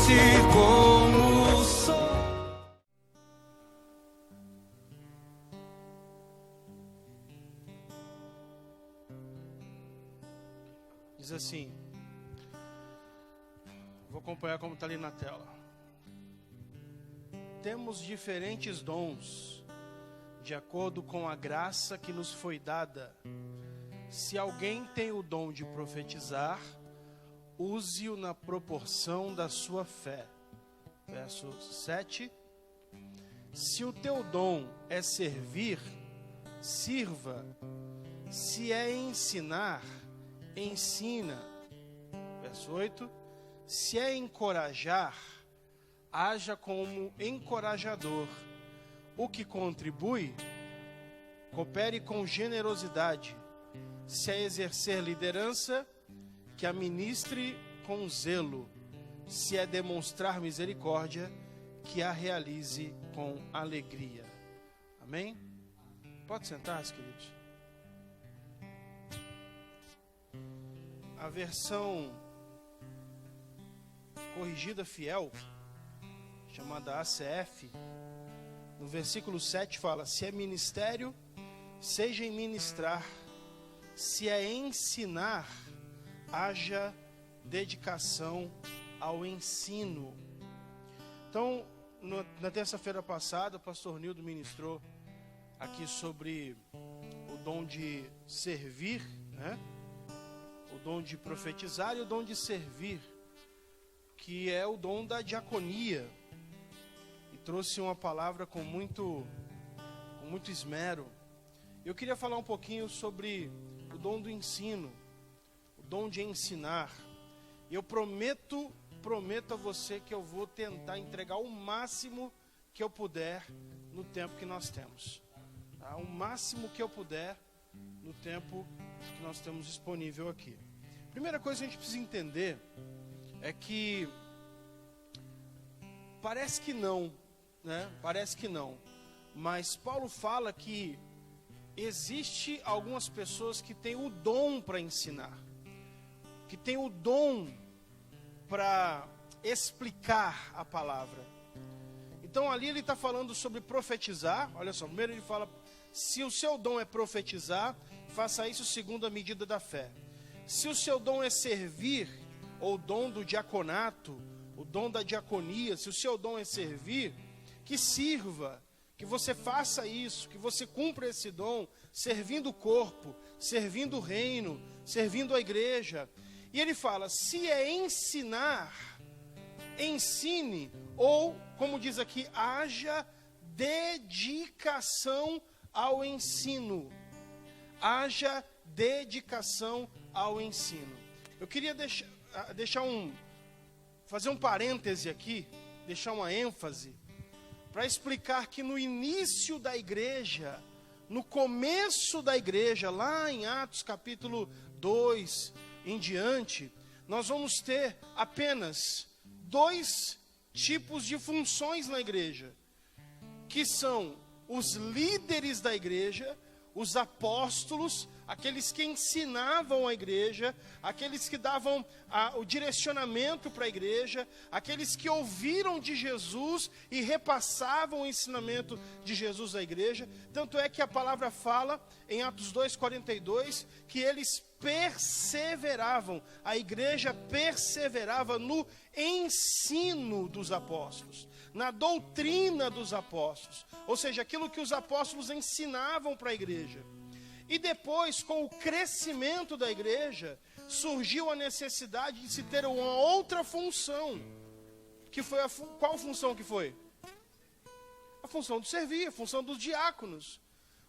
nascer como o sol. Diz assim, vou acompanhar como está ali na tela. Temos diferentes dons, de acordo com a graça que nos foi dada. Se alguém tem o dom de profetizar, use-o na proporção da sua fé. Verso 7. Se o teu dom é servir, sirva. Se é ensinar, ensina. Verso 8. Se é encorajar, haja como encorajador. O que contribui, coopere com generosidade. Se é exercer liderança, que a ministre com zelo. Se é demonstrar misericórdia, que a realize com alegria. Amém? Pode sentar-se, queridos. A versão corrigida fiel, chamada ACF, no versículo 7 fala: se é ministério, seja em ministrar. Se é ensinar, haja dedicação ao ensino. Então, na terça-feira passada, o pastor Nildo ministrou aqui sobre o dom de servir, né? O dom de profetizar e o dom de servir, que é o dom da diaconia. E trouxe uma palavra com muito esmero. Eu queria falar um pouquinho sobre o dom do ensino, o dom de ensinar. Eu prometo a você que eu vou tentar entregar o máximo que eu puder no tempo que nós temos. Tá? O máximo que eu puder no tempo que nós temos disponível aqui. Primeira coisa que a gente precisa entender é que parece que não, né? Parece que não. Mas Paulo fala que existe algumas pessoas que têm o dom para ensinar, que têm o dom para explicar a palavra. Então ali ele está falando sobre profetizar. Olha só, primeiro ele fala: se o seu dom é profetizar, faça isso segundo a medida da fé. Se o seu dom é servir, ou o dom do diaconato, o dom da diaconia, se o seu dom é servir, que sirva, que você faça isso, que você cumpra esse dom, servindo o corpo, servindo o reino, servindo a igreja. E ele fala: se é ensinar, ensine, ou, como diz aqui, haja dedicação ao ensino. Haja dedicação ao ensino. Eu queria fazer um parêntese aqui, deixar uma ênfase, para explicar que no início da igreja, no começo da igreja, lá em Atos capítulo 2 em diante, nós vamos ter apenas 2 tipos de funções na igreja, que são os líderes da igreja, os apóstolos, aqueles que ensinavam a igreja, aqueles que davam o direcionamento para a igreja, aqueles que ouviram de Jesus e repassavam o ensinamento de Jesus à igreja. Tanto é que a palavra fala em Atos 2:42 que eles perseveravam, a igreja perseverava no ensino dos apóstolos, na doutrina dos apóstolos, ou seja, aquilo que os apóstolos ensinavam para a igreja. E depois, com o crescimento da igreja, surgiu a necessidade de se ter uma outra função, que foi qual função que foi? A função de servir, a função dos diáconos.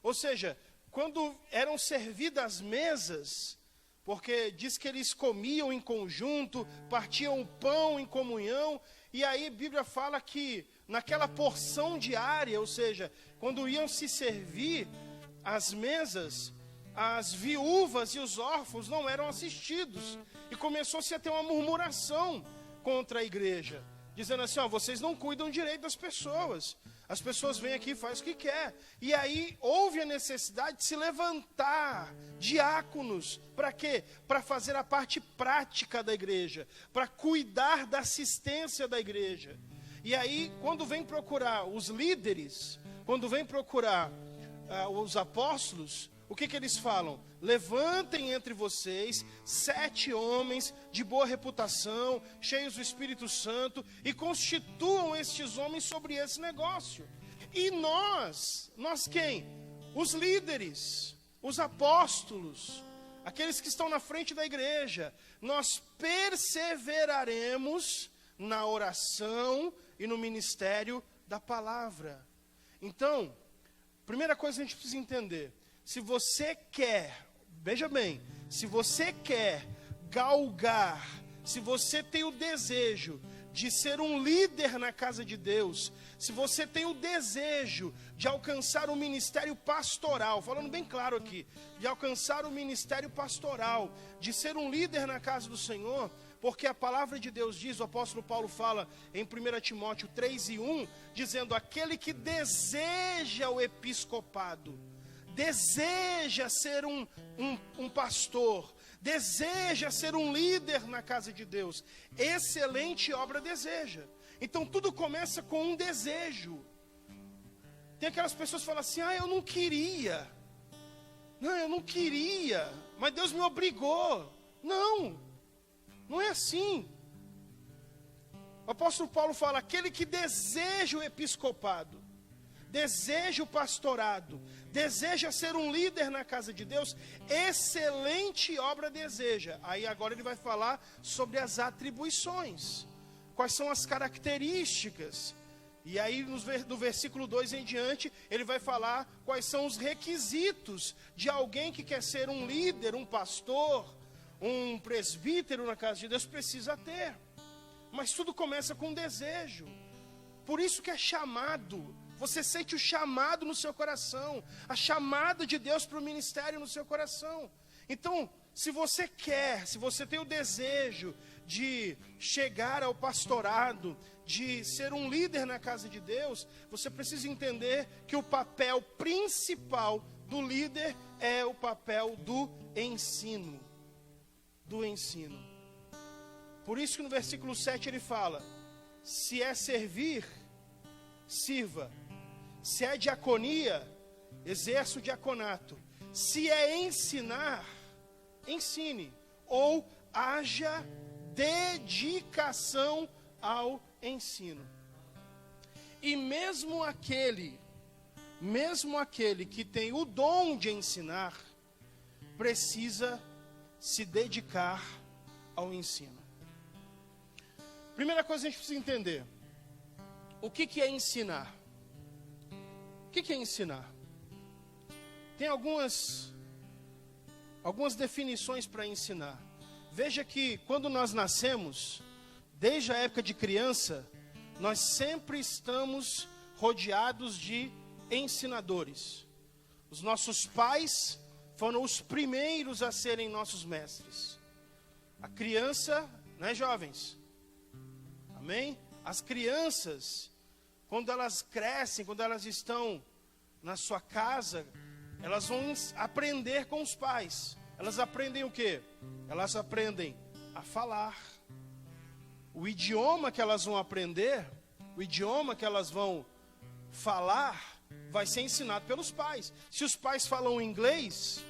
Ou seja, quando eram servidas as mesas, porque diz que eles comiam em conjunto, partiam o pão em comunhão, e aí a Bíblia fala que naquela porção diária, ou seja, quando iam se servir as mesas, as viúvas e os órfãos não eram assistidos, e começou-se a ter uma murmuração contra a igreja, dizendo assim: vocês não cuidam direito das pessoas, As pessoas vêm aqui e fazem o que quer. E aí houve a necessidade de se levantar diáconos. Para quê? Para fazer a parte prática da igreja. Para cuidar da assistência da igreja. E aí, quando vem procurar os líderes, quando vem procurar os apóstolos, o que eles falam? Levantem entre vocês 7 homens de boa reputação, cheios do Espírito Santo, e constituam estes homens sobre esse negócio. E nós quem? Os líderes, os apóstolos, aqueles que estão na frente da igreja, nós perseveraremos na oração e no ministério da palavra. Então, primeira coisa que a gente precisa entender, se você quer, veja bem, se você quer galgar, se você tem o desejo de ser um líder na casa de Deus, se você tem o desejo de alcançar o ministério pastoral, falando bem claro aqui, de alcançar o ministério pastoral, de ser um líder na casa do Senhor, porque a palavra de Deus diz, o apóstolo Paulo fala em 1 Timóteo 3:1, dizendo, aquele que deseja o episcopado, deseja ser um pastor, deseja ser um líder na casa de Deus, excelente obra deseja. Então tudo começa com um desejo. Tem aquelas pessoas que falam assim, eu não queria, mas Deus me obrigou. Não é assim. O apóstolo Paulo fala, aquele que deseja o episcopado, deseja o pastorado, deseja ser um líder na casa de Deus, excelente obra deseja. Aí agora ele vai falar sobre as atribuições, quais são as características. E aí do versículo 2 em diante, ele vai falar quais são os requisitos de alguém que quer ser um líder, um pastor, um presbítero na casa de Deus, precisa ter. Mas tudo começa com um desejo. Por isso que é chamado. Você sente o chamado no seu coração, a chamada de Deus para o ministério no seu coração. Então, se você quer, se você tem o desejo de chegar ao pastorado, de ser um líder na casa de Deus, você precisa entender que o papel principal do líder é o papel do ensino. Do ensino. Por isso que no versículo 7 ele fala, se é servir, sirva. Se é diaconia, exerça o diaconato. Se é ensinar, ensine. Ou haja dedicação ao ensino. E mesmo aquele que tem o dom de ensinar, precisa se dedicar ao ensino. Primeira coisa que a gente precisa entender, o que é ensinar? O que é ensinar? Tem algumas definições para ensinar. Veja que quando nós nascemos, desde a época de criança, nós sempre estamos rodeados de ensinadores. Os nossos pais foram os primeiros a serem nossos mestres. A criança, né, jovens? Amém? As crianças, quando elas crescem, quando elas estão na sua casa, elas vão aprender com os pais. Elas aprendem o quê? Elas aprendem a falar. O idioma que elas vão aprender, o idioma que elas vão falar, vai ser ensinado pelos pais. Se os pais falam inglês,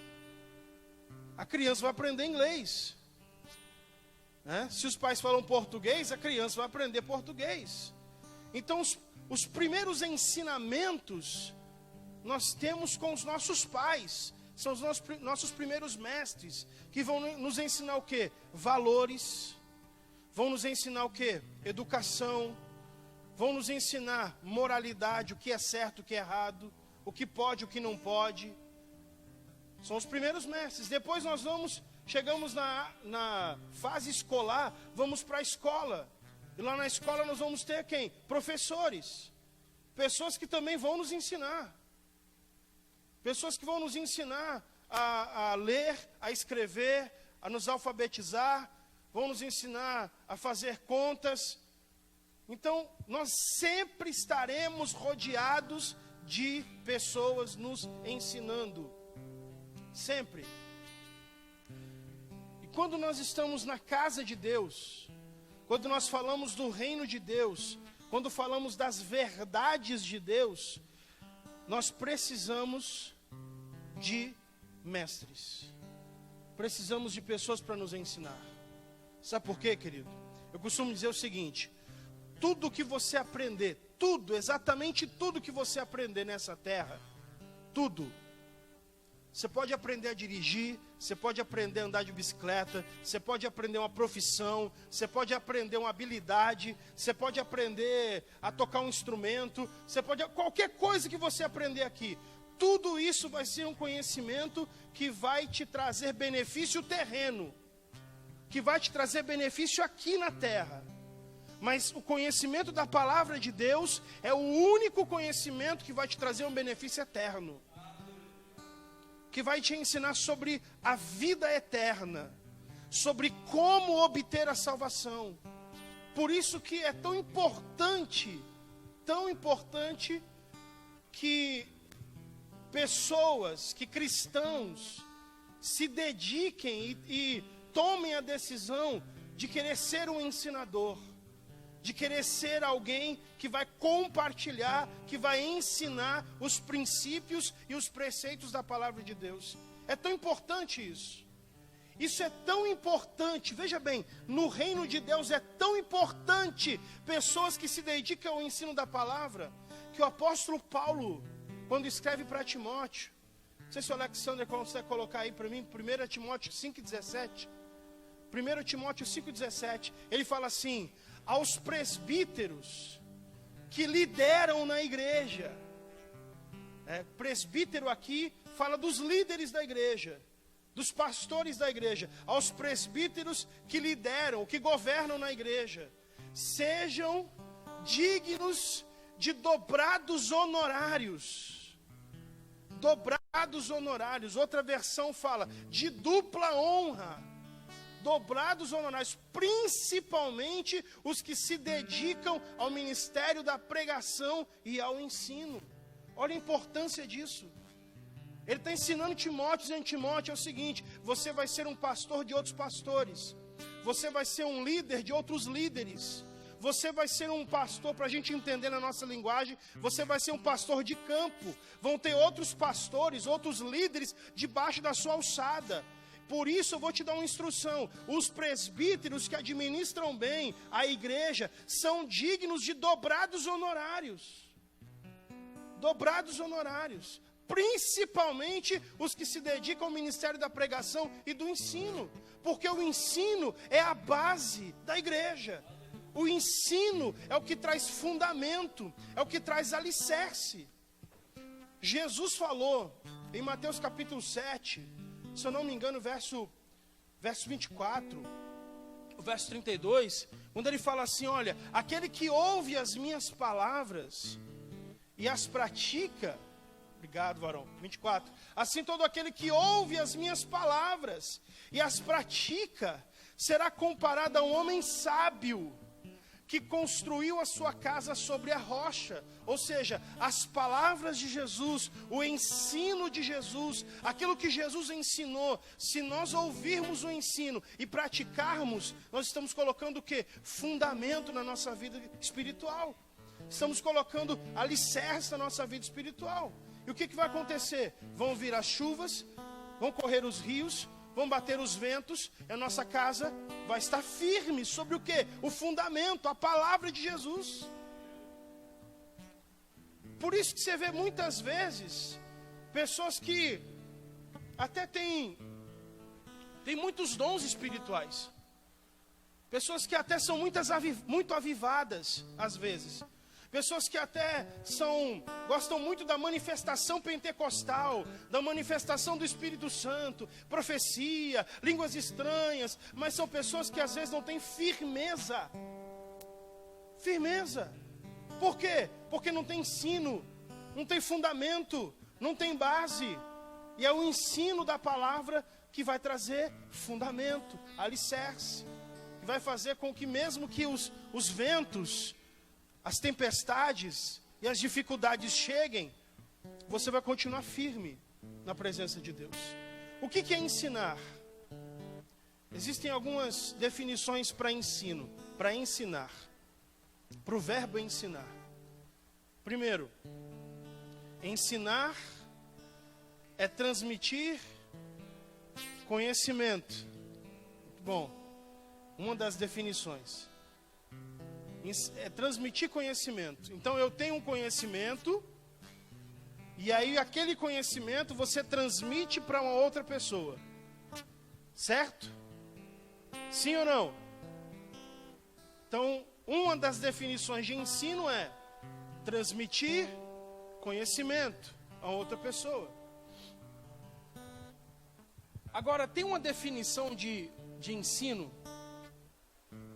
a criança vai aprender inglês. Se os pais falam português, a criança vai aprender português. Então, os primeiros ensinamentos nós temos com os nossos pais. São os nossos primeiros mestres, que vão nos ensinar o quê? Valores. Vão nos ensinar o quê? Educação. Vão nos ensinar moralidade, o que é certo, o que é errado, o que pode, o que não pode. São os primeiros mestres. Depois nós chegamos na fase escolar, vamos para a escola. E lá na escola nós vamos ter quem? Professores. Pessoas que também vão nos ensinar. Pessoas que vão nos ensinar a ler, a escrever, a nos alfabetizar, vão nos ensinar a fazer contas. Então, nós sempre estaremos rodeados de pessoas nos ensinando. Sempre. E quando nós estamos na casa de Deus, quando nós falamos do reino de Deus, quando falamos das verdades de Deus, nós precisamos de mestres. Precisamos de pessoas para nos ensinar. Sabe por quê, querido? Eu costumo dizer o seguinte: tudo que você aprender, tudo, exatamente tudo que você aprender nessa terra, tudo. Você pode aprender a dirigir, você pode aprender a andar de bicicleta, você pode aprender uma profissão, você pode aprender uma habilidade, você pode aprender a tocar um instrumento, qualquer coisa que você aprender aqui, tudo isso vai ser um conhecimento que vai te trazer benefício terreno, que vai te trazer benefício aqui na terra. Mas o conhecimento da palavra de Deus é o único conhecimento que vai te trazer um benefício eterno, que vai te ensinar sobre a vida eterna, sobre como obter a salvação. Por isso que é tão importante que pessoas, que cristãos se dediquem e tomem a decisão de querer ser um ensinador, de querer ser alguém que vai compartilhar, que vai ensinar os princípios e os preceitos da palavra de Deus. É tão importante isso. Isso é tão importante, veja bem, no reino de Deus é tão importante pessoas que se dedicam ao ensino da palavra, que o apóstolo Paulo, quando escreve para Timóteo, não sei se o Alexander consegue colocar aí para mim, 1 Timóteo 5,17, 1 Timóteo 5,17, ele fala assim: aos presbíteros que lideram na igreja. Presbítero aqui fala dos líderes da igreja, dos pastores da igreja. Aos presbíteros que lideram, que governam na igreja, sejam dignos de dobrados honorários. Dobrados honorários. Outra versão fala de dupla honra. Dobrados honorários, principalmente os que se dedicam ao ministério da pregação e ao ensino. Olha a importância disso. Ele está ensinando Timóteo, dizendo: Timóteo, é o seguinte, você vai ser um pastor de outros pastores, você vai ser um líder de outros líderes, você vai ser um pastor, para a gente entender na nossa linguagem, você vai ser um pastor de campo, vão ter outros pastores, outros líderes debaixo da sua alçada. Por isso eu vou te dar uma instrução: os presbíteros que administram bem a igreja são dignos de dobrados honorários. Dobrados honorários. Principalmente os que se dedicam ao ministério da pregação e do ensino. Porque o ensino é a base da igreja. O ensino é o que traz fundamento, é o que traz alicerce. Jesus falou em Mateus capítulo 7, se eu não me engano, verso 24, o verso 32, quando ele fala assim: olha, aquele que ouve as minhas palavras e as pratica, obrigado, varão, 24, assim todo aquele que ouve as minhas palavras e as pratica, será comparado a um homem sábio, que construiu a sua casa sobre a rocha. Ou seja, as palavras de Jesus, o ensino de Jesus, aquilo que Jesus ensinou, se nós ouvirmos o ensino e praticarmos, nós estamos colocando o quê? Fundamento na nossa vida espiritual. Estamos colocando alicerce na nossa vida espiritual. E o que vai acontecer? Vão vir as chuvas, vão correr os rios, vão bater os ventos, e a nossa casa vai estar firme sobre o quê? O fundamento, a palavra de Jesus. Por isso que você vê muitas vezes pessoas que até têm muitos dons espirituais, pessoas que até são muito avivadas às vezes, pessoas que até gostam muito da manifestação pentecostal, da manifestação do Espírito Santo, profecia, línguas estranhas, mas são pessoas que às vezes não têm firmeza. Firmeza. Por quê? Porque não tem ensino, não tem fundamento, não tem base. E é o ensino da palavra que vai trazer fundamento, alicerce, que vai fazer com que mesmo que os ventos as tempestades e as dificuldades cheguem, você vai continuar firme na presença de Deus. O que é ensinar? Existem algumas definições para ensino, para ensinar, para o verbo ensinar. Primeiro, ensinar é transmitir conhecimento. Bom, uma das definições é transmitir conhecimento. Então eu tenho um conhecimento, e aí aquele conhecimento você transmite para uma outra pessoa. Certo? Sim ou não? Então, uma das definições de ensino é transmitir conhecimento a outra pessoa. Agora, tem uma definição de ensino,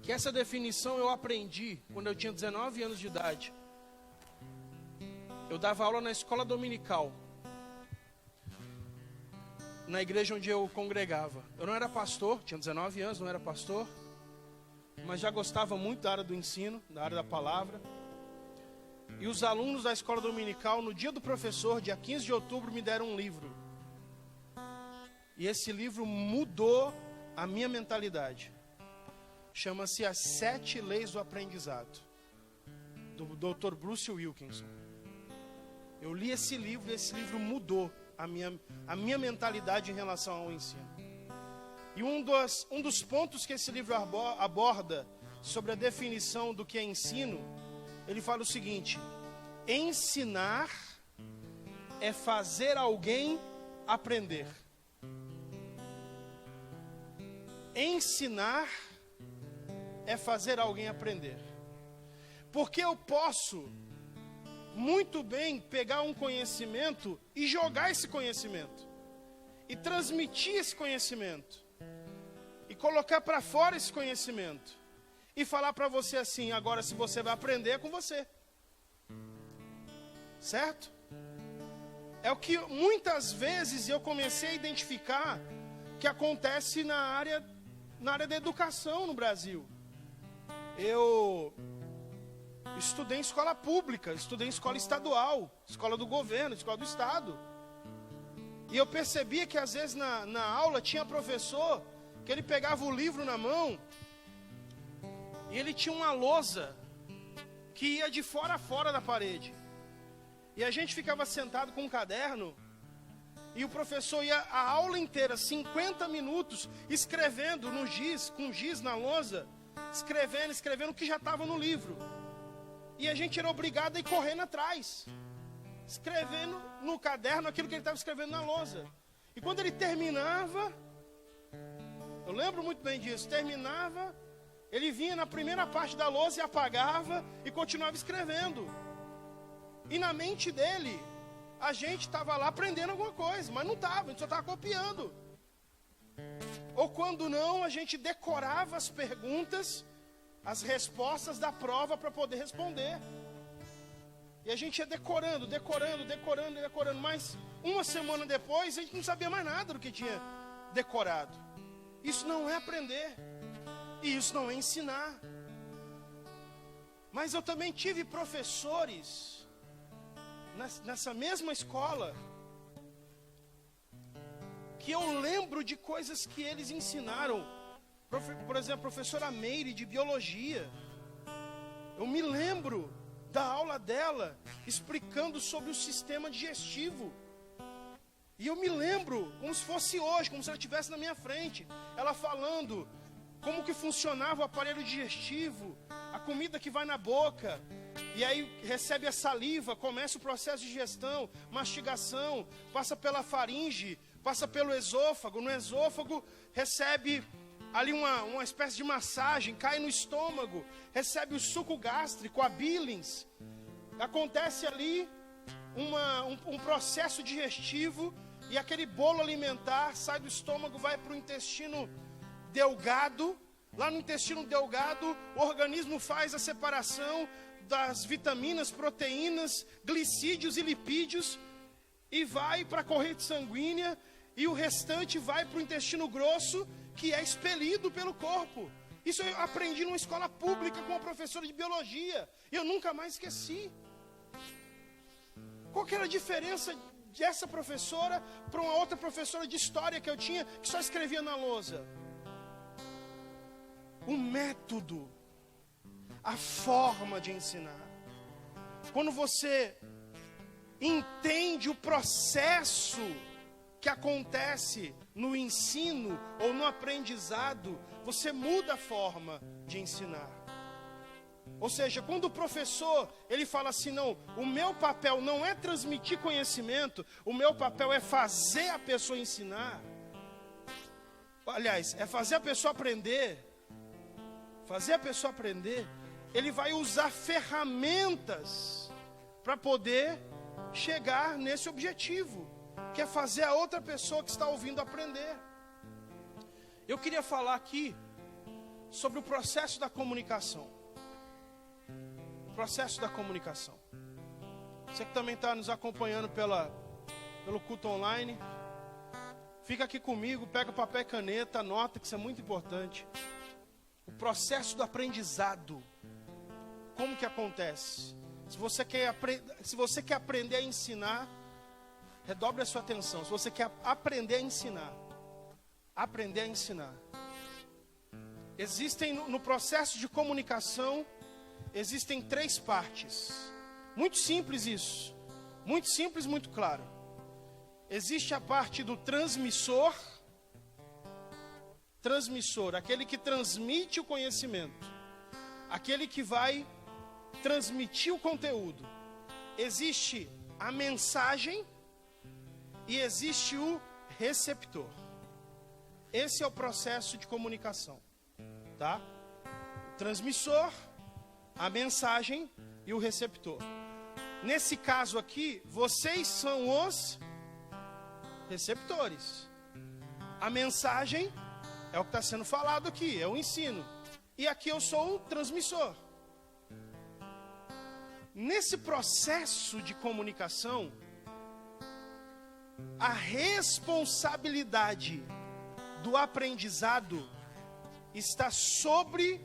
que essa definição eu aprendi quando eu tinha 19 anos de idade. Eu dava aula na escola dominical, na igreja onde eu congregava. Eu não era pastor, tinha 19 anos, não era pastor, mas já gostava muito da área do ensino, da área da palavra. E os alunos da escola dominical, no dia do professor, dia 15 de outubro, me deram um livro. E esse livro mudou a minha mentalidade. Chama-se As 7 Leis do Aprendizado, do Dr. Bruce Wilkinson. Eu li esse livro e esse livro mudou a minha mentalidade em relação ao ensino. E um dos pontos que esse livro aborda sobre a definição do que é ensino, ele fala o seguinte: ensinar é fazer alguém aprender. Ensinar é fazer alguém aprender. Porque eu posso muito bem pegar um conhecimento e jogar esse conhecimento, e transmitir esse conhecimento, e colocar para fora esse conhecimento, e falar para você assim: agora se você vai aprender é com você. Certo? É o que muitas vezes eu comecei a identificar que acontece na área da educação no Brasil. Eu estudei em escola pública, estudei em escola estadual, escola do governo, escola do estado. E eu percebia que às vezes na aula tinha professor que ele pegava o livro na mão e ele tinha uma lousa que ia de fora a fora da parede. E a gente ficava sentado com um caderno e o professor ia a aula inteira, 50 minutos, escrevendo no giz, com giz na lousa, escrevendo o que já estava no livro. E a gente era obrigado a ir correndo atrás, escrevendo no caderno aquilo que ele estava escrevendo na lousa. E quando ele terminava, eu lembro muito bem disso, terminava, ele vinha na primeira parte da lousa e apagava e continuava escrevendo. E na mente dele, a gente estava lá aprendendo alguma coisa, mas não estava, a gente só estava copiando. Ou quando não, a gente decorava as perguntas, as respostas da prova para poder responder. E a gente ia decorando, mas uma semana depois a gente não sabia mais nada do que tinha decorado. Isso não é aprender, e isso não é ensinar. Mas eu também tive professores nessa mesma escola que eu lembro de coisas que eles ensinaram. Por exemplo, a professora Meire de biologia, eu me lembro da aula dela explicando sobre o sistema digestivo. E eu me lembro como se fosse hoje, como se ela estivesse na minha frente, ela falando como que funcionava o aparelho digestivo, a comida que vai na boca, e aí recebe a saliva, começa o processo de digestão, mastigação, passa pela faringe, passa pelo esôfago, no esôfago recebe ali uma espécie de massagem, cai no estômago, recebe o suco gástrico, a bílins, acontece ali um processo digestivo, e aquele bolo alimentar sai do estômago, vai para o intestino delgado. Lá no intestino delgado, o organismo faz a separação das vitaminas, proteínas, glicídios e lipídios, e vai para a corrente sanguínea, e o restante vai para o intestino grosso, que é expelido pelo corpo. Isso eu aprendi numa escola pública com uma professora de biologia. E eu nunca mais esqueci. Qual que era a diferença dessa professora para uma outra professora de história que eu tinha, que só escrevia na lousa? O método, a forma de ensinar. Quando você entende o processo que acontece no ensino ou no aprendizado, você muda a forma de ensinar. Ou seja, quando o professor, ele fala assim, não, o meu papel não é transmitir conhecimento, o meu papel é fazer a pessoa ensinar. Aliás, é fazer a pessoa aprender. Fazer a pessoa aprender. Ele vai usar ferramentas para poder chegar nesse objetivo, que é fazer a outra pessoa que está ouvindo aprender. Eu queria falar aqui sobre o processo da comunicação. O processo da comunicação. Você que também está nos acompanhando pelo culto online, fica aqui comigo, pega papel e caneta, anota que isso é muito importante. O processo do aprendizado. Como que acontece? Se você quer aprender a ensinar, redobre a sua atenção. Se você quer aprender a ensinar, existem no processo de comunicação, existem 3 partes. Muito simples isso. Muito simples, muito claro. Existe a parte do transmissor, aquele que transmite o conhecimento, aquele que vai transmitir o conteúdo. Existe a mensagem e existe o receptor. Esse é o processo de comunicação, tá? O transmissor, a mensagem e o receptor. Nesse caso aqui, vocês são os receptores. A mensagem é o que está sendo falado aqui, é o ensino. E aqui eu sou o transmissor. Nesse processo de comunicação, a responsabilidade do aprendizado está sobre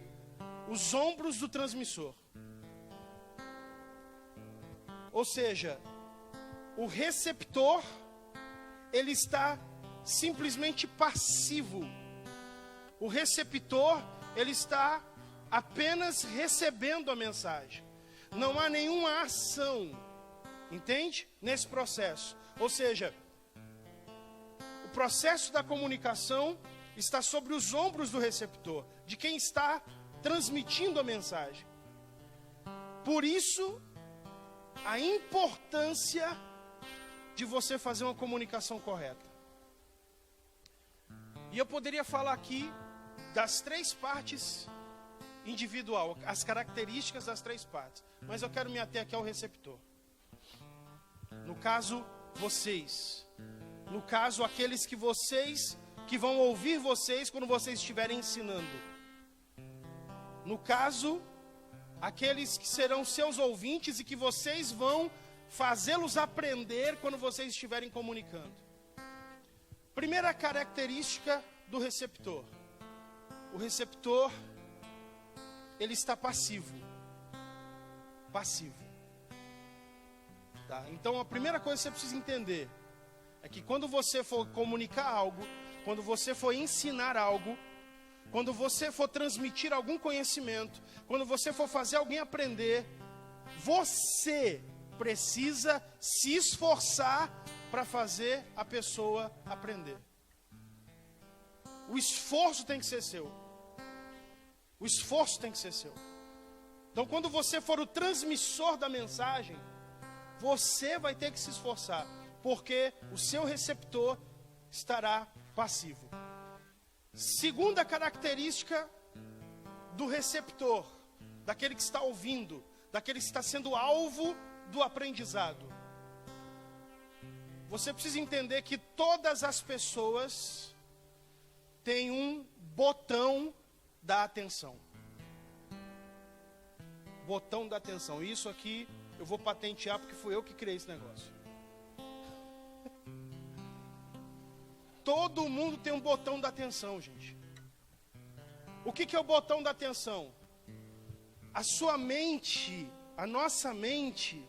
os ombros do transmissor. Ou seja, o receptor, ele está simplesmente passivo. O receptor, ele está apenas recebendo a mensagem. Não há nenhuma ação, entende? Nesse processo. Ou seja, o processo da comunicação está sobre os ombros do receptor, de quem está transmitindo a mensagem. Por isso, a importância de você fazer uma comunicação correta. E eu poderia falar aqui das 3 partes individual, as características das 3 partes. Mas eu quero me ater aqui ao receptor. No caso, vocês. No caso, aqueles que vão ouvir vocês quando vocês estiverem ensinando. No caso, aqueles que serão seus ouvintes e que vocês vão fazê-los aprender quando vocês estiverem comunicando. Primeira característica do receptor. O receptor, ele está passivo. Tá? Então, a primeira coisa que você precisa entender é que quando você for comunicar algo, quando você for ensinar algo, quando você for transmitir algum conhecimento, quando você for fazer alguém aprender, você precisa se esforçar para fazer a pessoa aprender. O esforço tem que ser seu. O esforço tem que ser seu. Então, quando você for o transmissor da mensagem, você vai ter que se esforçar, porque o seu receptor estará passivo. Segunda característica do receptor, daquele que está ouvindo, daquele que está sendo alvo do aprendizado. Você precisa entender que todas as pessoas têm um botão da atenção. Botão da atenção. Isso aqui eu vou patentear porque fui eu que criei esse negócio. Todo mundo tem um botão da atenção, gente. O que é o botão da atenção? A sua mente, a nossa mente,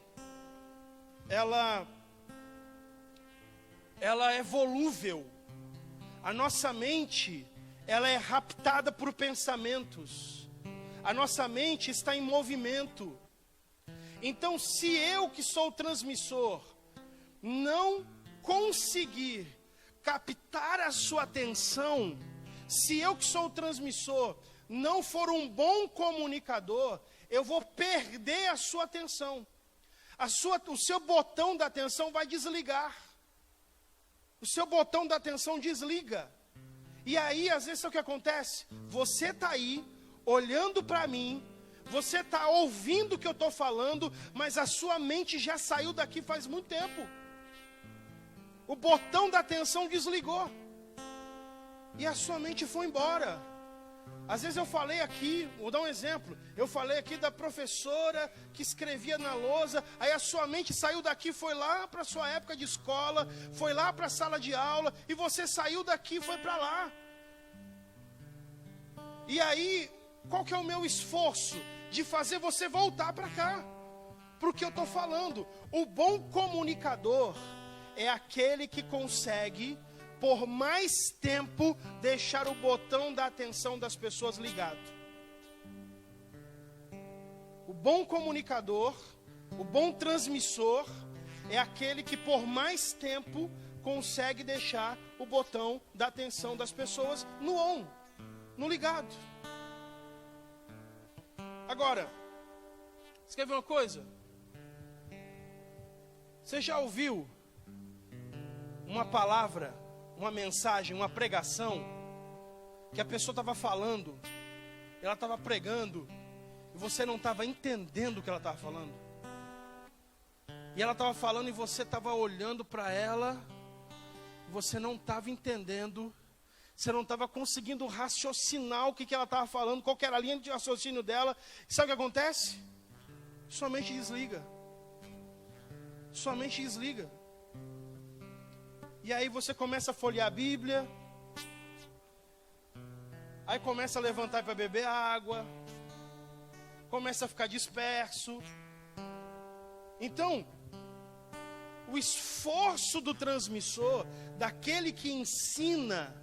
ela é volúvel. A nossa mente, ela é raptada por pensamentos. A nossa mente está em movimento. Então, se eu que sou o transmissor, não conseguir captar a sua atenção, se eu que sou o transmissor não for um bom comunicador, eu vou perder a sua atenção. O seu botão da atenção vai desligar. O seu botão da atenção desliga. E aí, às vezes, é o que acontece? Você está aí, olhando para mim, você está ouvindo o que eu estou falando, mas a sua mente já saiu daqui faz muito tempo. O botão da atenção desligou. E a sua mente foi embora. Às vezes eu falei aqui, vou dar um exemplo. Eu falei aqui da professora que escrevia na lousa. Aí a sua mente saiu daqui, foi lá para a sua época de escola, foi lá para a sala de aula, e você saiu daqui e foi para lá. E aí, qual que é o meu esforço? De fazer você voltar para cá, para o que eu estou falando. O bom comunicador é aquele que consegue, por mais tempo, deixar o botão da atenção das pessoas ligado. O bom comunicador, o bom transmissor, é aquele que por mais tempo consegue deixar o botão da atenção das pessoas no on, no ligado. Agora, você quer ver uma coisa? Você já ouviu uma palavra, uma mensagem, uma pregação, que a pessoa estava falando, ela estava pregando, e você não estava entendendo o que ela estava falando? E ela estava falando e você estava olhando para ela, e você não estava entendendo, você não estava conseguindo raciocinar o que ela estava falando, qual que era a linha de raciocínio dela. E sabe o que acontece? Sua mente desliga. Sua mente desliga. E aí você começa a folhear a Bíblia. Aí começa a levantar para beber água. Começa a ficar disperso. Então, o esforço do transmissor, daquele que ensina,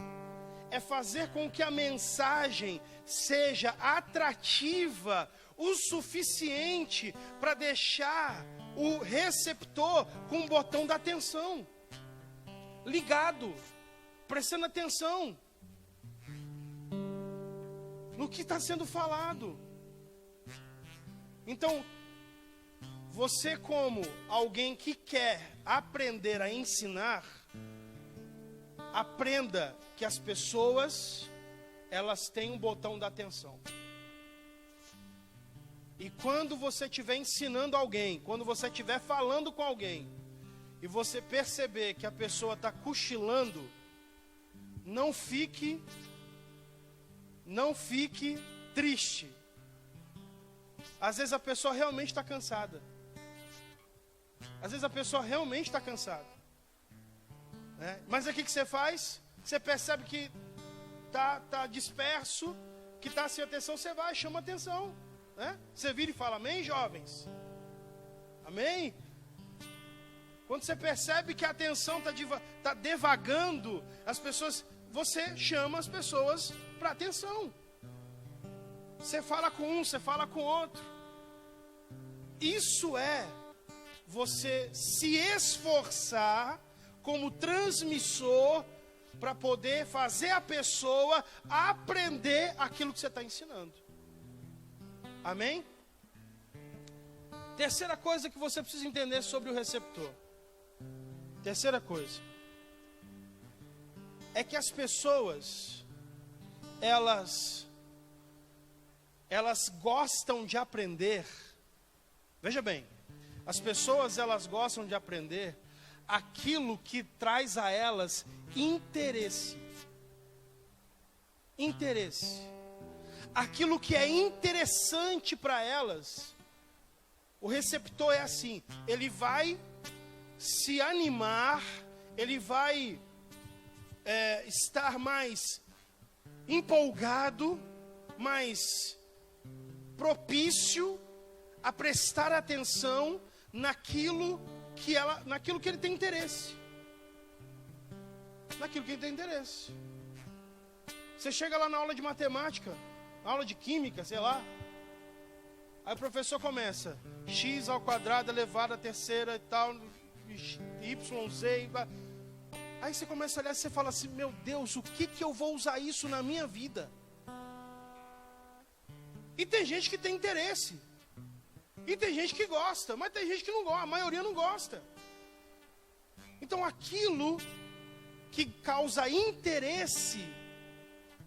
é fazer com que a mensagem seja atrativa o suficiente para deixar o receptor com o botão da atenção ligado, prestando atenção no que está sendo falado. Então, você, como alguém que quer aprender a ensinar, aprenda que as pessoas, elas têm um botão da atenção. E quando você estiver ensinando alguém, quando você estiver falando com alguém, e você perceber que a pessoa está cochilando, não fique triste. Às vezes a pessoa realmente está cansada. Às vezes a pessoa realmente está cansada. Mas o que você faz? Você percebe que tá disperso, que está sem atenção, você vai, chama atenção. Você vira e fala, amém, jovens? Amém? Quando você percebe que a atenção está devagando, você chama as pessoas para atenção. Você fala com um, você fala com outro. Isso é você se esforçar como transmissor para poder fazer a pessoa aprender aquilo que você está ensinando. Amém? Terceira coisa que você precisa entender sobre o receptor. Terceira coisa é que as pessoas elas gostam de aprender. Veja bem, as pessoas elas gostam de aprender aquilo que traz a elas interesse. Interesse. Aquilo que é interessante para elas. O receptor é assim, ele vai se animar, ele vai estar mais empolgado mais propício a prestar atenção naquilo que ele tem interesse. Naquilo que ele tem interesse. Você chega lá na aula de matemática, na aula de química, sei lá. Aí o professor começa, x ao quadrado elevado à terceira e tal, y, z, aí você começa a olhar e você fala assim, meu Deus, o que eu vou usar isso na minha vida? E tem gente que tem interesse, e tem gente que gosta, mas tem gente que não gosta, a maioria não gosta. Então aquilo que causa interesse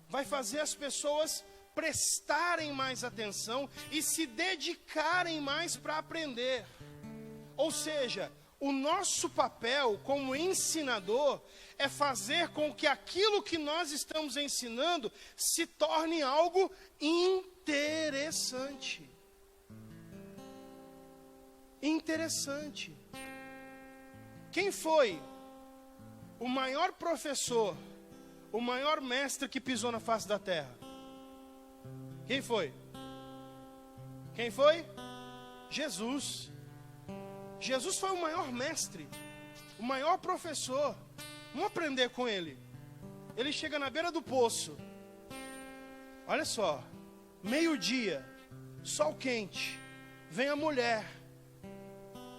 vai fazer as pessoas prestarem mais atenção e se dedicarem mais para aprender. Ou seja, o nosso papel como ensinador é fazer com que aquilo que nós estamos ensinando se torne algo interessante. Interessante. Quem foi o maior professor, o maior mestre que pisou na face da terra? Quem foi? Quem foi? Jesus. Jesus foi o maior mestre, o maior professor. Vamos aprender com ele. Ele chega na beira do poço. Olha só, meio-dia, sol quente, vem a mulher,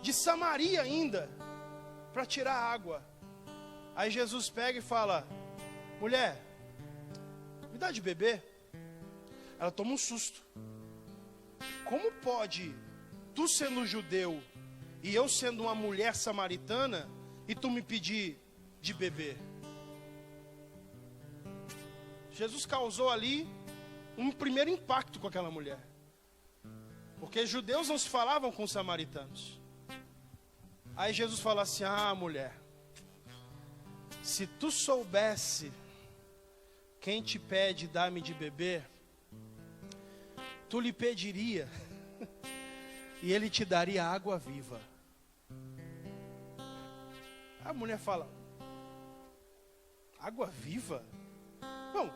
de Samaria ainda, para tirar água. Aí Jesus pega e fala, mulher, me dá de beber. Ela toma um susto. Como pode, tu sendo judeu e eu sendo uma mulher samaritana, e tu me pedir de beber? Jesus causou ali um primeiro impacto com aquela mulher, porque judeus não se falavam com samaritanos. Aí Jesus fala assim, mulher, se tu soubesse quem te pede dar-me de beber, tu lhe pediria e ele te daria água viva. A mulher fala, água viva? Bom,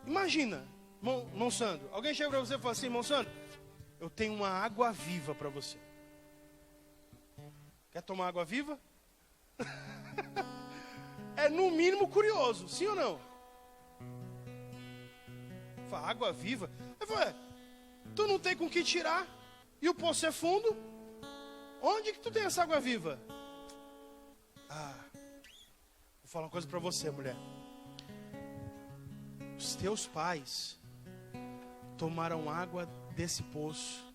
imagina, irmão Sandro, alguém chega para você e fala assim, irmão Sandro, eu tenho uma água viva para você. Quer tomar água viva? É no mínimo curioso, sim ou não? Fala, água viva? Eu falo, tu não tem com que tirar, e o poço é fundo, onde que tu tem essa água viva? Vou falar uma coisa para você, mulher. Os teus pais tomaram água desse poço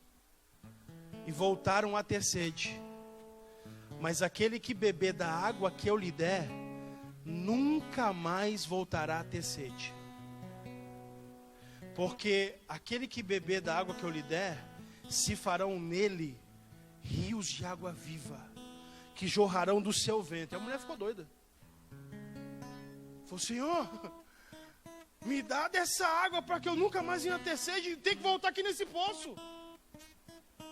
e voltaram a ter sede, mas aquele que beber da água que eu lhe der, nunca mais voltará a ter sede. Porque aquele que beber da água que eu lhe der, se farão nele rios de água viva, que jorrarão do seu ventre. A mulher ficou doida. Falou, Senhor, me dá dessa água para que eu nunca mais venha ter sede e ter que voltar aqui nesse poço.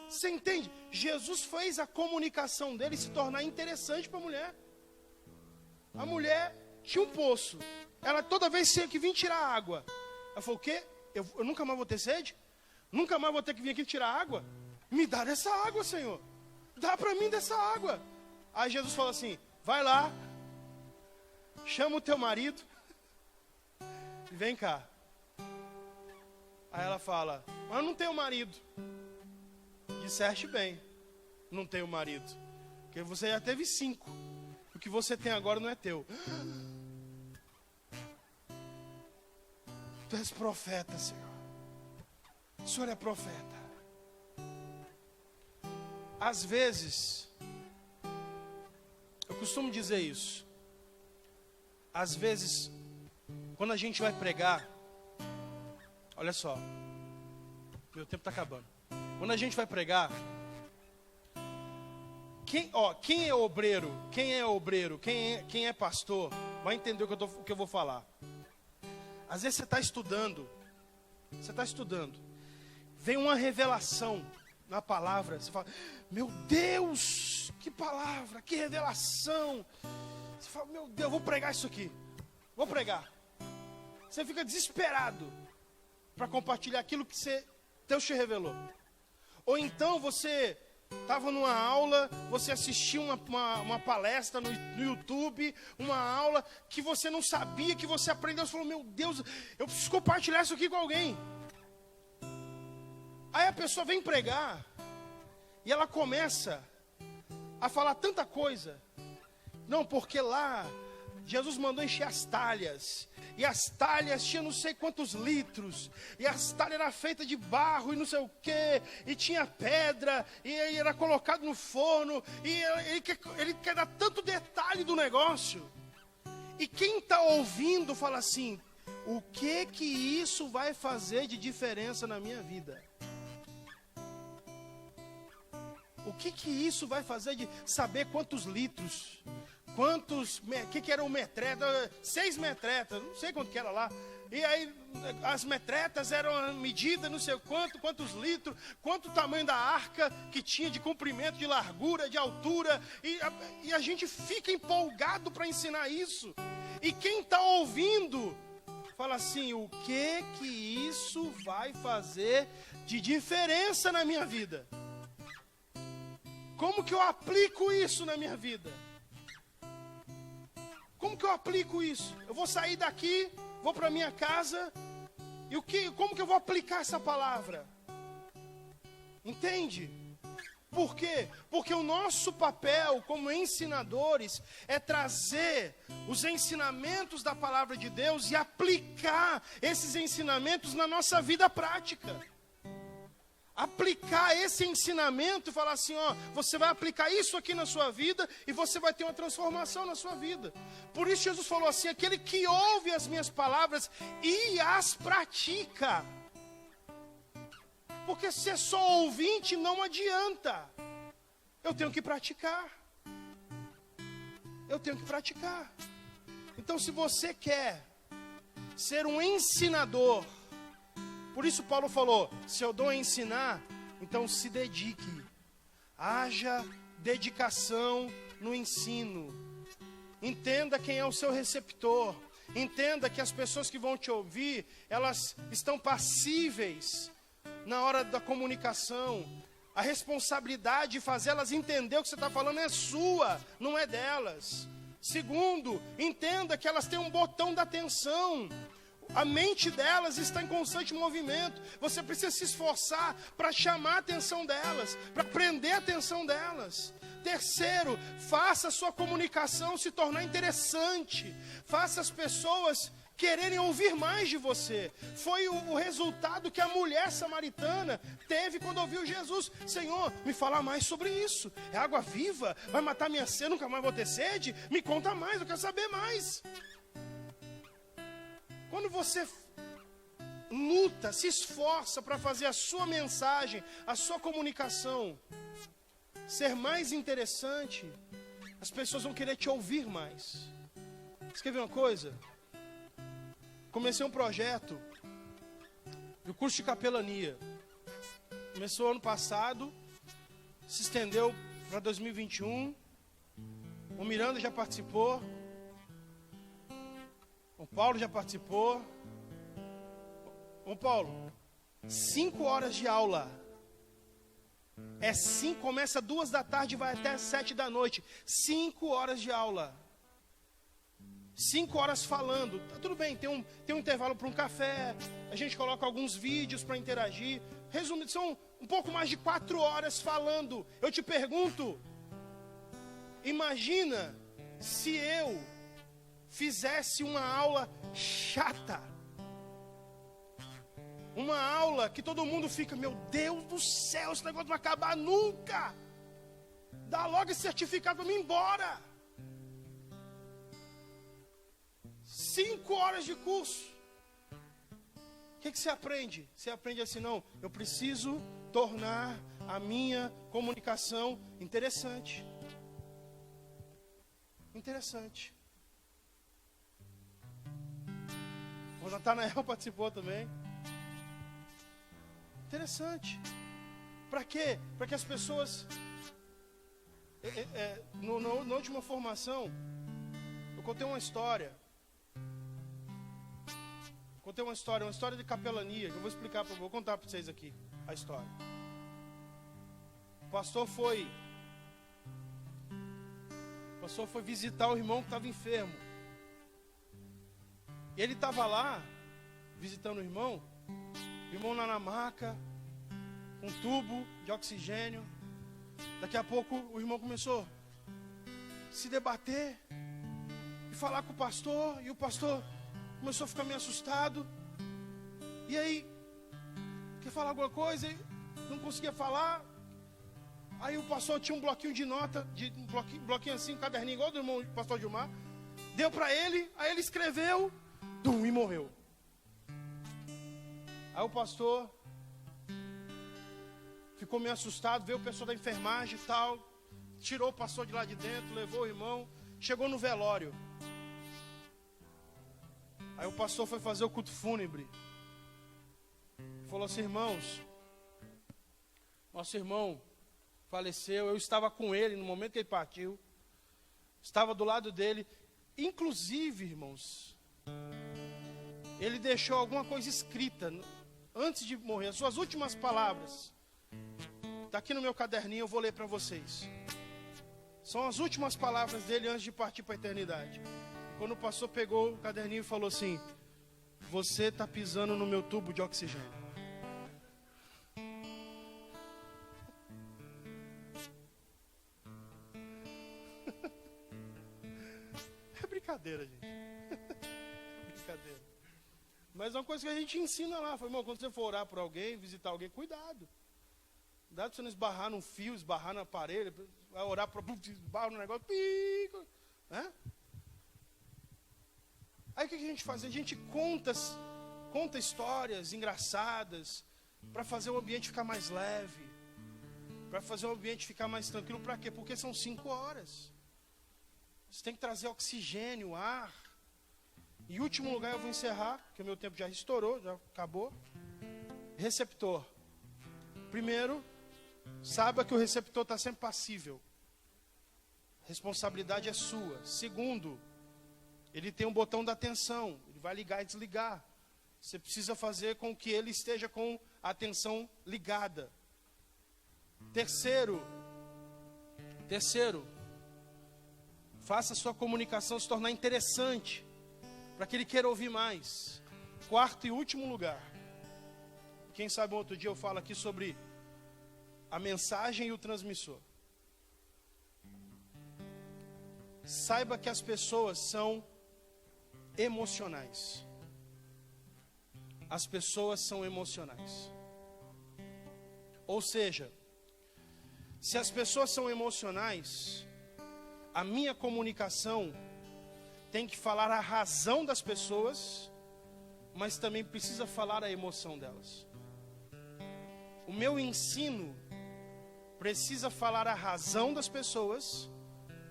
Você entende? Jesus fez a comunicação dele se tornar interessante para a mulher. A mulher tinha um poço. Ela toda vez tinha que vir tirar água. Ela falou, o quê? Eu nunca mais vou ter sede? Nunca mais vou ter que vir aqui tirar água? Me dá dessa água, Senhor. Dá para mim dessa água. Aí Jesus falou assim, vai lá, chama o teu marido e vem cá. Aí ela fala, mas eu não tenho marido. Disseste bem, não tenho marido, porque você já teve 5. O que você tem agora não é teu. Tu és profeta, Senhor. O Senhor é profeta. Às vezes, eu costumo dizer isso. Às vezes, quando a gente vai pregar, olha só, meu tempo está acabando. Quando a gente vai pregar, quem é obreiro, quem é pastor, vai entender o que eu vou falar. Às vezes você está estudando, vem uma revelação na palavra, você fala, meu Deus, que palavra, que revelação. Você fala, meu Deus, vou pregar isso aqui, vou pregar. Você fica desesperado. para compartilhar aquilo que Deus te revelou. Ou então você estava numa aula, você assistiu uma palestra no YouTube, uma aula que você não sabia, que você aprendeu, você falou, meu Deus, eu preciso compartilhar isso aqui com alguém. Aí a pessoa vem pregar, e ela começa a falar tanta coisa. Não, porque lá Jesus mandou encher as talhas, e as talhas tinham não sei quantos litros, e as talhas eram feitas de barro e não sei o que, e tinha pedra, e era colocado no forno, e ele quer dar tanto detalhe do negócio. E quem está ouvindo fala assim, o que isso vai fazer de diferença na minha vida? O que isso vai fazer de saber quantos litros, que era um metreta, 6 metretas, não sei quanto que era lá. E aí as metretas eram a medida, não sei quantos litros, quanto o tamanho da arca que tinha de comprimento, de largura, de altura. E a gente fica empolgado para ensinar isso. E quem está ouvindo fala assim, o que isso vai fazer de diferença na minha vida? Como que eu aplico isso na minha vida? Como que eu aplico isso? Eu vou sair daqui, vou para minha casa, e como que eu vou aplicar essa palavra? Entende? Por quê? Porque o nosso papel como ensinadores é trazer os ensinamentos da palavra de Deus e aplicar esses ensinamentos na nossa vida prática. Aplicar esse ensinamento e falar assim, ó, você vai aplicar isso aqui na sua vida e você vai ter uma transformação na sua vida. Por isso Jesus falou assim, aquele que ouve as minhas palavras e as pratica. Porque se é só ouvinte não adianta. Eu tenho que praticar. Eu tenho que praticar. Então se você quer ser um ensinador, por isso Paulo falou, se eu dou a ensinar, então se dedique. Haja dedicação no ensino. Entenda quem é o seu receptor. Entenda que as pessoas que vão te ouvir, elas estão passíveis na hora da comunicação. A responsabilidade de fazê-las entender o que você está falando é sua, não é delas. Segundo, entenda que elas têm um botão da atenção. A mente delas está em constante movimento. Você precisa se esforçar para chamar a atenção delas, para prender a atenção delas. Terceiro, faça a sua comunicação se tornar interessante. Faça as pessoas quererem ouvir mais de você. Foi o resultado que a mulher samaritana teve quando ouviu Jesus. Senhor, me fala mais sobre isso. É água viva? Vai matar minha sede? Nunca mais vou ter sede? Me conta mais, eu quero saber mais. Quando você luta, se esforça para fazer a sua mensagem, a sua comunicação ser mais interessante, as pessoas vão querer te ouvir mais. Você quer ver uma coisa? Comecei um projeto do curso de capelania. Começou ano passado, se estendeu para 2021. O Miranda já participou. O Paulo já participou. Ô Paulo, 5 horas de aula. Começa 2 da tarde e vai até 7 da noite. 5 horas de aula. 5 horas falando. Tá, tudo bem, tem um intervalo para um café. A gente coloca alguns vídeos para interagir. Resumindo, são um pouco mais de 4 horas falando. Eu te pergunto, imagina se eu fizesse uma aula chata. Uma aula que todo mundo fica, meu Deus do céu, esse negócio não vai acabar nunca. Dá logo esse certificado para mim ir embora. 5 horas de curso. O que você aprende? Você aprende assim, não, eu preciso tornar a minha comunicação interessante. Interessante. O Natanael participou também. Interessante. Para quê? Para que as pessoas... Na última formação, eu contei uma história. Contei uma história de capelania, que eu vou explicar, vou contar para vocês aqui a história. O pastor foi visitar o irmão que estava enfermo. E ele estava lá, visitando o irmão lá na maca, com um tubo de oxigênio. Daqui a pouco o irmão começou a se debater e falar com o pastor, e o pastor começou a ficar meio assustado. E aí, quer falar alguma coisa? E não conseguia falar. Aí o pastor tinha um bloquinho de nota, um bloquinho assim, um caderninho igual do irmão do pastor Gilmar. Deu para ele, aí ele escreveu, e morreu. Aí o pastor ficou meio assustado, veio o pessoal da enfermagem e tal, tirou o pastor de lá de dentro, levou o irmão, chegou no velório. Aí o pastor foi fazer o culto fúnebre. Falou assim: irmãos, nosso irmão faleceu, eu estava com ele no momento que ele partiu, estava do lado dele, inclusive, irmãos, ele deixou alguma coisa escrita antes de morrer, as suas últimas palavras. Está aqui no meu caderninho, eu vou ler para vocês. São as últimas palavras dele antes de partir para a eternidade. Quando o pastor pegou o caderninho e falou assim: você está pisando no meu tubo de oxigênio. É brincadeira, gente. Brincadeira. Mas é uma coisa que a gente ensina lá. Foi, irmão, quando você for orar por alguém, visitar alguém, cuidado. Cuidado pra você não esbarrar num fio, esbarrar na parede, vai orar para esbarrar no negócio, pico, né? Aí o que a gente faz? A gente conta histórias engraçadas para fazer o ambiente ficar mais leve, para fazer o ambiente ficar mais tranquilo. Para quê? Porque são 5 horas. Você tem que trazer oxigênio, ar. Em último lugar, eu vou encerrar, porque o meu tempo já estourou, já acabou. Receptor. Primeiro, saiba que o receptor está sempre passível. Responsabilidade é sua. Segundo, ele tem um botão da atenção, ele vai ligar e desligar. Você precisa fazer com que ele esteja com a atenção ligada. Terceiro, faça a sua comunicação se tornar interessante, para que ele queira ouvir mais. Quarto e último lugar, quem sabe um outro dia eu falo aqui sobre a mensagem e o transmissor. Saiba que as pessoas são emocionais. As pessoas são emocionais. Ou seja, se as pessoas são emocionais, a minha comunicação tem que falar a razão das pessoas, mas também precisa falar a emoção delas. O meu ensino precisa falar a razão das pessoas,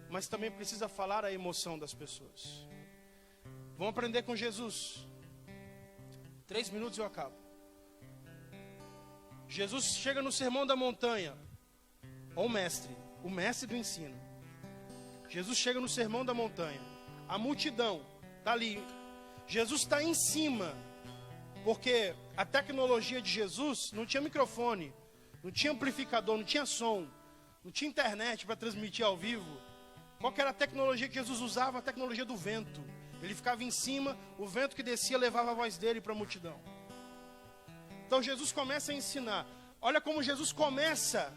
mas também precisa falar a emoção das pessoas. Vamos aprender com Jesus. 3 minutos e eu acabo. Jesus chega no Sermão da Montanha. Ó, o mestre do ensino. Jesus chega no Sermão da Montanha. A multidão está ali. Jesus está em cima, porque a tecnologia de Jesus não tinha microfone, não tinha amplificador, não tinha som, não tinha internet para transmitir ao vivo. Qual que era a tecnologia que Jesus usava? A tecnologia do vento. Ele ficava em cima, o vento que descia levava a voz dele para a multidão. Então Jesus começa a ensinar. Olha como Jesus começa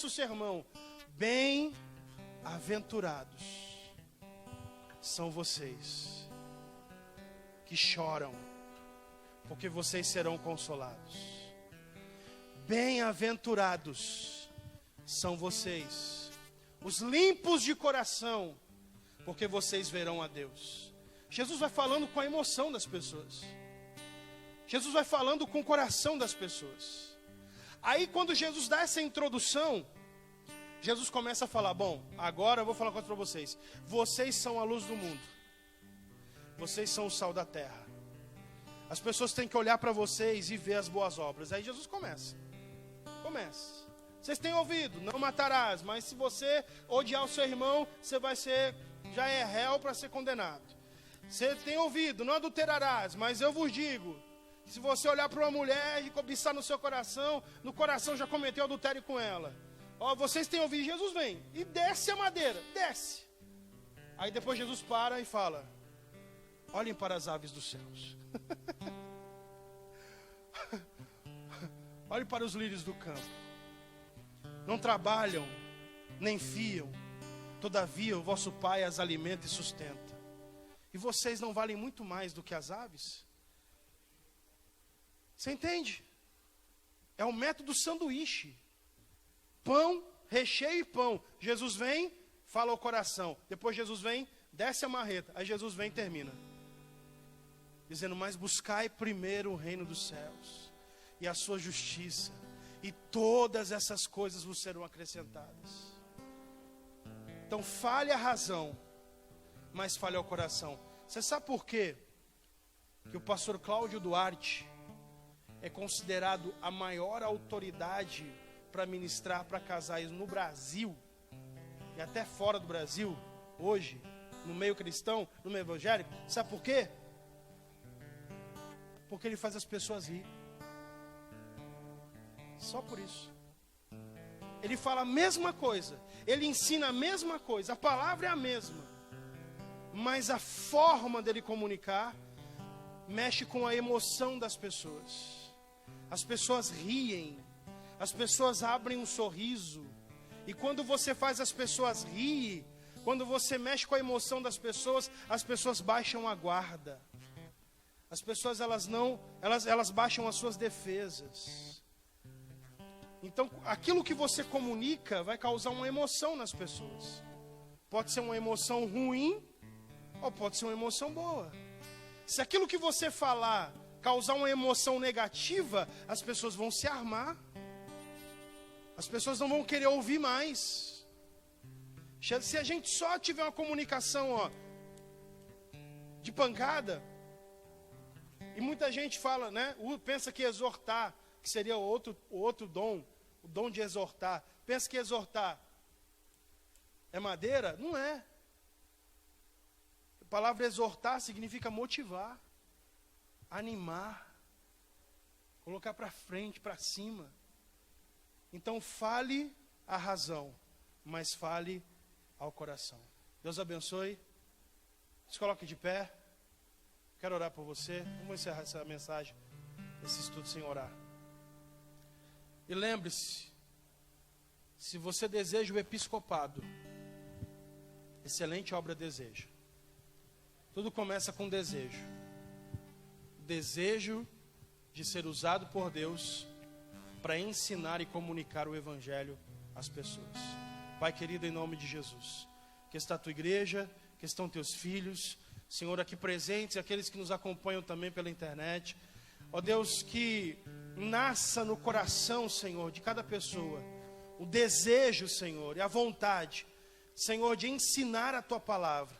o sermão. Bem-aventurados são vocês que choram, porque vocês serão consolados. Bem-aventurados são vocês, os limpos de coração, porque vocês verão a Deus. Jesus vai falando com a emoção das pessoas. Jesus vai falando com o coração das pessoas. Aí quando Jesus dá essa introdução, Jesus começa a falar: bom, agora eu vou falar uma coisa para vocês. Vocês são a luz do mundo. Vocês são o sal da terra. As pessoas têm que olhar para vocês e ver as boas obras. Aí Jesus começa. Vocês têm ouvido, não matarás, mas se você odiar o seu irmão, você vai ser, já é réu para ser condenado. Você tem ouvido, não adulterarás, mas eu vos digo, se você olhar para uma mulher e cobiçar no seu coração, no coração já cometeu adultério com ela. Ó, vocês têm ouvido, Jesus vem e desce a madeira, desce. Aí depois Jesus para e fala: olhem para as aves dos céus. Olhem para os lírios do campo. Não trabalham, nem fiam, todavia o vosso Pai as alimenta e sustenta. E vocês não valem muito mais do que as aves? Você entende? É o método sanduíche. Pão, recheio e pão. Jesus vem, fala ao coração. Depois Jesus vem, desce a marreta. Aí Jesus vem e termina. Dizendo: mas buscai primeiro o reino dos céus e a sua justiça, e todas essas coisas vos serão acrescentadas. Então fale a razão, mas fale ao coração. Você sabe por quê? Que o pastor Cláudio Duarte é considerado a maior autoridade para ministrar para casais no Brasil e até fora do Brasil, hoje, no meio cristão, no meio evangélico? Sabe por quê? Porque ele faz as pessoas rir. Só por isso. Ele fala a mesma coisa, ele ensina a mesma coisa, a palavra é a mesma, mas a forma dele comunicar mexe com a emoção das pessoas. As pessoas riem, as pessoas abrem um sorriso, e quando você faz as pessoas rir, quando você mexe com a emoção das pessoas, as pessoas baixam a guarda. As pessoas elas baixam as suas defesas. Então, aquilo que você comunica vai causar uma emoção nas pessoas. Pode ser uma emoção ruim, ou pode ser uma emoção boa. Se aquilo que você falar causar uma emoção negativa, as pessoas vão se armar. As pessoas não vão querer ouvir mais. Se a gente só tiver uma comunicação, de pancada, e muita gente fala, né? Pensa que exortar, que seria o outro dom, o dom de exortar. Pensa que exortar é madeira? Não é. A palavra exortar significa motivar, animar, colocar para frente, para cima. Então fale a razão, mas fale ao coração. Deus abençoe. Se coloque de pé. Quero orar por você. Vamos encerrar essa mensagem, esse estudo sem orar. E lembre-se, se você deseja o episcopado, excelente obra deseja. Tudo começa com desejo. Desejo de ser usado por Deus para ensinar e comunicar o Evangelho às pessoas. Pai querido, em nome de Jesus, que está a tua igreja, que estão teus filhos, Senhor, aqui presentes, e aqueles que nos acompanham também pela internet. Ó Deus, que nasça no coração, Senhor, de cada pessoa o desejo, Senhor, e a vontade, Senhor, de ensinar a tua palavra.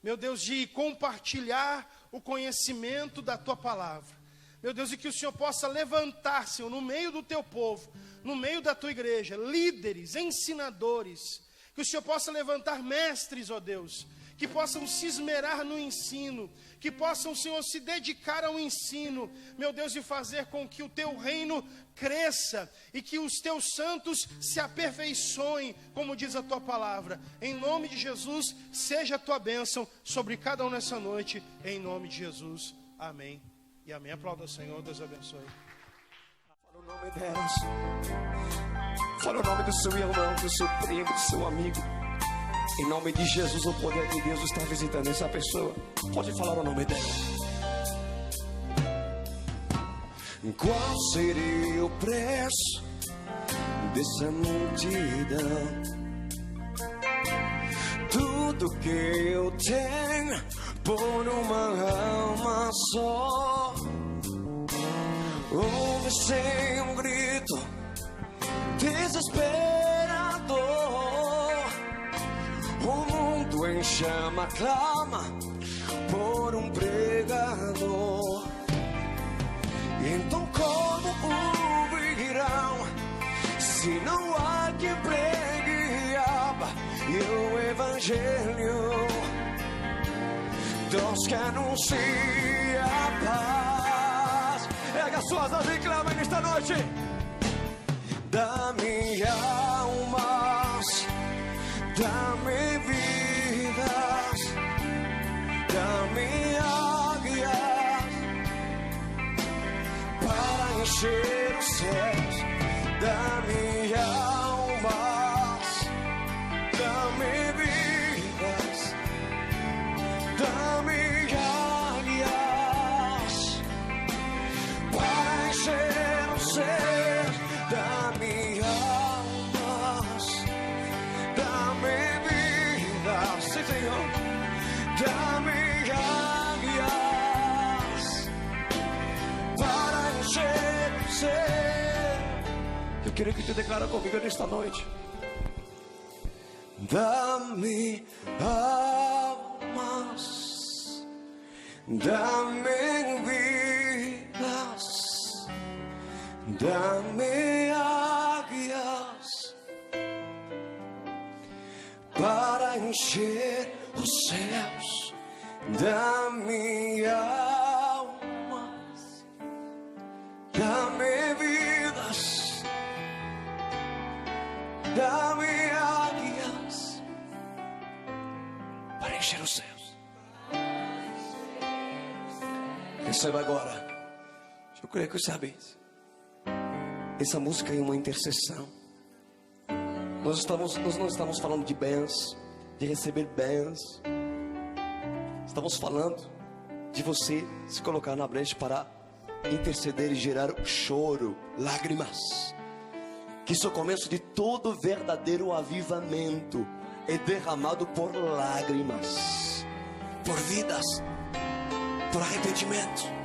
Meu Deus, de compartilhar o conhecimento da tua palavra. Meu Deus, e que o Senhor possa levantar, Senhor, no meio do teu povo, no meio da tua igreja, líderes, ensinadores. Que o Senhor possa levantar mestres, ó Deus, que possam se esmerar no ensino, que possam, Senhor, se dedicar ao ensino, meu Deus, e fazer com que o teu reino cresça e que os teus santos se aperfeiçoem, como diz a tua palavra. Em nome de Jesus, seja a tua bênção sobre cada um nessa noite, em nome de Jesus. Amém e amém. Aplauda o Senhor, Deus abençoe. Fala o nome delas, fala o nome do seu irmão, do seu primo, do seu amigo. Em nome de Jesus, o poder de Deus está visitando essa pessoa. Pode falar o nome dela. Qual seria o preço dessa multidão? Tudo que eu tenho por uma alma só. Ouve-se um grito desesperador. O mundo em chama clama por um pregador. Então como ouvirão se não há quem pregue o evangelho? Deus que anuncia a paz. Erga suas asas e clama nesta noite. Dá-me almas, dá-me vidas, dá-me águias para encher os céus. Dá-me almas, dá-me vidas, dá-me águias para encher os céus. Dá-me almas, dá-me vidas, sim, Senhor, dá-me águias para encher o céu. Eu queria que tu declara comigo nesta noite. Dá-me almas, dá-me vidas, dá-me águias para encher os céus. Dá-me almas, dá-me vidas, dá-me águias para encher os céus. Receba agora. Eu creio que sabe. Essa música é uma intercessão. Nós não estamos falando de bens, de receber bens. Estamos falando de você se colocar na brecha para interceder e gerar choro, lágrimas. Que isso é o começo de todo verdadeiro avivamento. É derramado por lágrimas, por vidas, por arrependimento.